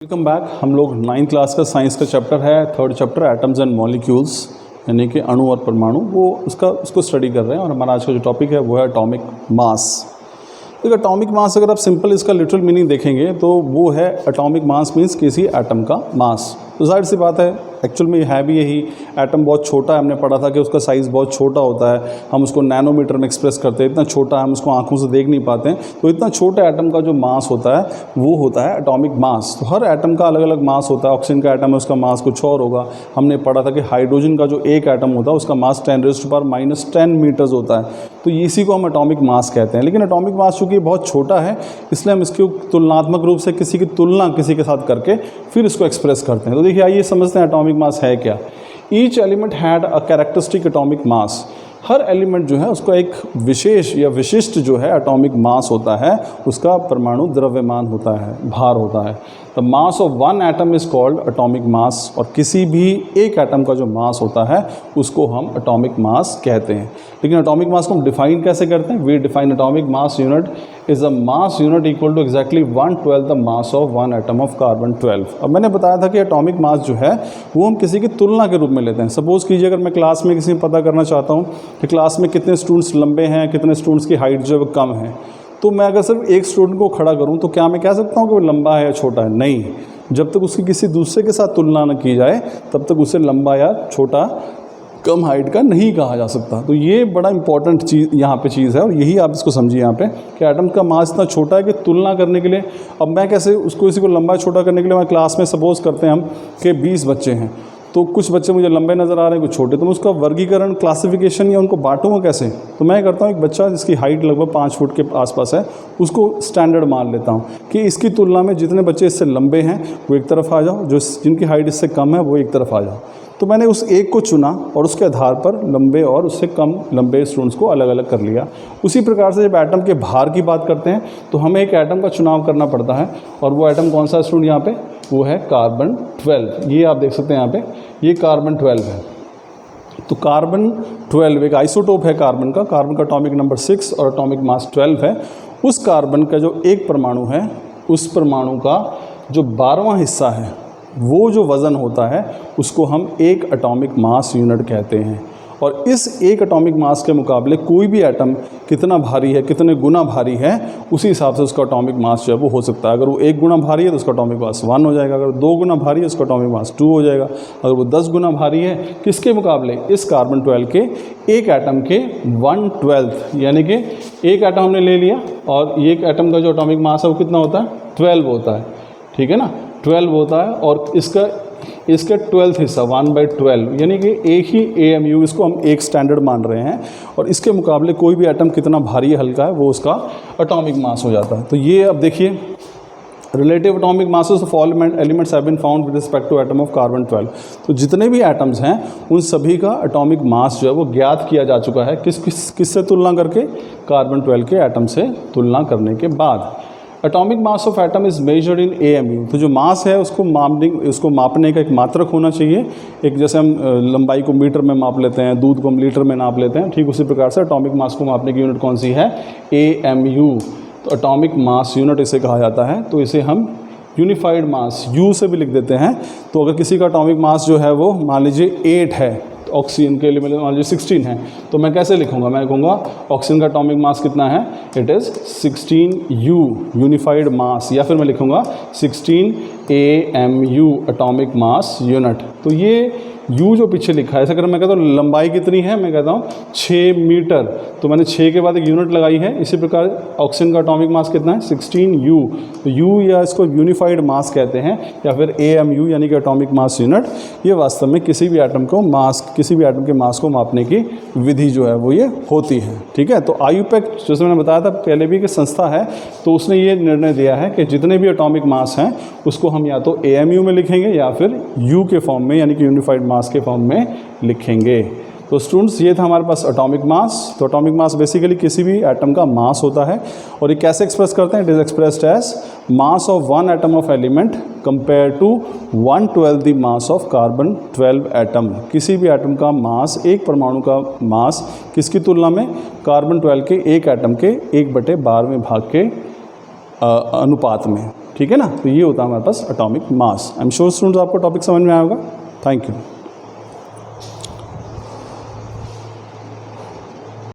Welcome back. हम लोग 9th class का साइंस का चैप्टर है, third chapter atoms and molecules यानी कि अणु और परमाणु, वो उसको स्टडी कर रहे हैं। और हमारा आज का जो टॉपिक है वो है एटॉमिक मास। देखो एटॉमिक मास अगर आप सिंपल इसका लिटरल मीनिंग देखेंगे तो वो है एटॉमिक मास मीन्स किसी एटम का मास। तो जाहिर सी बात है एक्चुअल में है भी यही। एटम बहुत छोटा है, हमने पढ़ा था कि उसका साइज़ बहुत छोटा होता है, हम उसको नैनोमीटर में एक्सप्रेस करते हैं। इतना छोटा है हम उसको आंखों से देख नहीं पाते हैं। तो इतना छोटे एटम का जो मास होता है वो होता है एटॉमिक मास। तो हर एटम का अलग अलग मास होता है। ऑक्सीजन का एटम है, उसका मास कुछ और होगा। हमने पढ़ा था कि हाइड्रोजन का जो एक एटम होता है उसका मास 10⁻⁻10 मीटर्स होता है। तो इसी को हम एटॉमिक मास कहते हैं। लेकिन एटॉमिक मास चूँकि बहुत छोटा है इसलिए हम इसकी तुलनात्मक रूप से किसी की तुलना किसी के साथ करके फिर इसको एक्सप्रेस करते हैं। तो देखिए आइए समझते हैं एटॉमिक मास है क्या। Each element had a characteristic atomic mass. Her element जो है उसका एक विशेष या विशिष्ट जो है एटॉमिक मास होता है, उसका परमाणु द्रव्यमान होता है, भार होता है। The mass of one atom is called atomic mass. और किसी भी एक एटम का जो मास होता है उसको हम एटॉमिक मास कहते हैं। लेकिन एटॉमिक मास को हम डिफाइन कैसे करते हैं? We define atomic mass unit is a mass unit equal to exactly 1/12 the mass of one atom of carbon 12। अब मैंने बताया था कि एटॉमिक मास जो है वो हम किसी की तुलना के रूप में लेते हैं। सपोज कीजिए अगर मैं क्लास में किसी में पता करना चाहता हूँ कि क्लास में कितने स्टूडेंट्स लंबे हैं, कितने स्टूडेंट्स की हाइट जो है वो कम है, तो मैं अगर सिर्फ एक स्टूडेंट को खड़ा करूं तो क्या मैं कह सकता हूं कि वो लंबा है या छोटा है? नहीं। जब तक उसकी किसी दूसरे के साथ तुलना न की जाए तब तक उसे लंबा या छोटा, कम हाइट का नहीं कहा जा सकता। तो ये बड़ा इंपॉर्टेंट चीज़ यहाँ पे चीज़ है और यही आप इसको समझिए यहाँ पे कि एटम का मास इतना छोटा है कि तुलना करने के लिए अब मैं कैसे उसको इसी को लंबा छोटा करने के लिए मैं क्लास में सपोज करते हैं हम कि 20 बच्चे हैं, तो कुछ बच्चे मुझे लंबे नज़र आ रहे हैं, कुछ छोटे, तो मैं उसका वर्गीकरण, क्लासिफिकेशन या उनको बांटूंगा कैसे? तो मैं करता हूँ एक बच्चा जिसकी हाइट लगभग 5 फुट के आसपास है उसको स्टैंडर्ड मान लेता हूँ कि इसकी तुलना में जितने बच्चे इससे लंबे हैं वो एक तरफ आ जाओ, जो जिनकी हाइट इससे कम है वो एक तरफ आ जाओ। तो मैंने उस एक को चुना और उसके आधार पर लंबे और उससे कम लंबे स्टूडेंट्स को अलग अलग कर लिया। उसी प्रकार से जब एटम के भार की बात करते हैं तो हमें एक एटम का चुनाव करना पड़ता है और वो एटम कौन सा स्टूडेंट यहाँ पे? वो है कार्बन 12। ये आप देख सकते हैं यहाँ पे, ये कार्बन 12 है। तो कार्बन 12 एक आइसोटोप है कार्बन का एटॉमिक नंबर 6 और एटॉमिक मास 12 है। उस कार्बन का जो एक परमाणु है उस परमाणु का जो 12वां हिस्सा है वो जो वज़न होता है उसको हम एक एटॉमिक मास यूनिट कहते हैं। और इस एक एटॉमिक मास के मुकाबले कोई भी एटम कितना भारी है, कितने गुना भारी है, उसी हिसाब से उसका एटॉमिक मास जो है वो हो सकता है। अगर वो 1 गुना भारी है तो उसका एटॉमिक मास 1 हो जाएगा, अगर 2 गुना भारी है उसका एटॉमिक मास 2 हो जाएगा, अगर वो 10 गुना भारी है किसके मुकाबले? इस कार्बन 12 के एक एटम के 1/12। यानी कि एक एटम हमने ले लिया और एक एटम का जो एटॉमिक मास है वो कितना होता है? 12 होता है, ठीक है ना, 12 होता है। और इसका 12th हिस्सा 1/12 यानी कि एक ही AMU, इसको हम एक स्टैंडर्ड मान रहे हैं। और इसके मुकाबले कोई भी एटम कितना भारी हल्का है वो उसका एटॉमिक मास हो जाता है। तो ये अब देखिए relative atomic masses of all elements have been found with respect to atom of carbon 12। तो जितने भी एटम्स हैं उन सभी का एटॉमिक मास जो है वो ज्ञात किया जा चुका है। किससे तुलना करके? कार्बन 12 के एटम से तुलना करने के बाद। Atomic mass of atom is measured in AMU। तो जो मास है उसको मापने का एक मात्रक होना चाहिए। एक जैसे हम लंबाई को मीटर में माप लेते हैं, दूध को हम लीटर में नाप लेते हैं, ठीक उसी प्रकार से एटॉमिक मास को मापने की यूनिट कौन सी है? AMU। तो एटॉमिक मास यूनिट इसे कहा जाता है। तो इसे हम यूनिफाइड मास U से भी लिख देते हैं। तो अगर किसी का एटॉमिक मास जो है वो मान लीजिए 8 है, ऑक्सीजन के लिए मान लीजिए 16 है, तो मैं कैसे लिखूंगा? मैं कहूँगा ऑक्सीजन का एटॉमिक मास कितना है? इट इज़ 16U यूनिफाइड मास, या फिर मैं लिखूंगा 16 AMU एटॉमिक मास यूनिट। तो ये U जो पीछे लिखा है, ऐसा अगर मैं कहता हूँ लंबाई कितनी है, मैं कहता हूँ 6 मीटर, तो मैंने 6 के बाद एक यूनिट लगाई है। इसी प्रकार ऑक्सीजन का एटॉमिक मास कितना है? 16U। तो U या इसको यूनिफाइड मास कहते हैं या फिर AMU यानी कि एटॉमिक मास यूनिट। ये वास्तव में किसी भी एटम के मास को मापने की विधि जो है वो ये होती है, ठीक है। तो IUPAC जैसे मैंने बताया था पहले भी कि संस्था है, तो उसने ये निर्णय दिया है कि जितने भी एटॉमिक मास हैं उसको हम या तो AMU में लिखेंगे या फिर U के फॉर्म में यानी कि यूनिफाइड मास के फॉर्म में लिखेंगे। तो स्टूडेंट्स ये था हमारे पास एटॉमिक मास। तो एटॉमिक मास बेसिकली किसी भी एटम का मास होता है और ये कैसे एक्सप्रेस करते हैं? It is expressed as mass of one atom of element compare to 1/12 the mass of carbon 12 atom. किसी भी एटम का मास, एक परमाणु का मास किसकी तुलना में? कार्बन 12 के एक एटम के 1/12वें भाग के अनुपात में, ठीक है ना। तो ये होता है हमारे पास atomic mass. I am sure students आपको टॉपिक समझ में आया होगा। Thank you.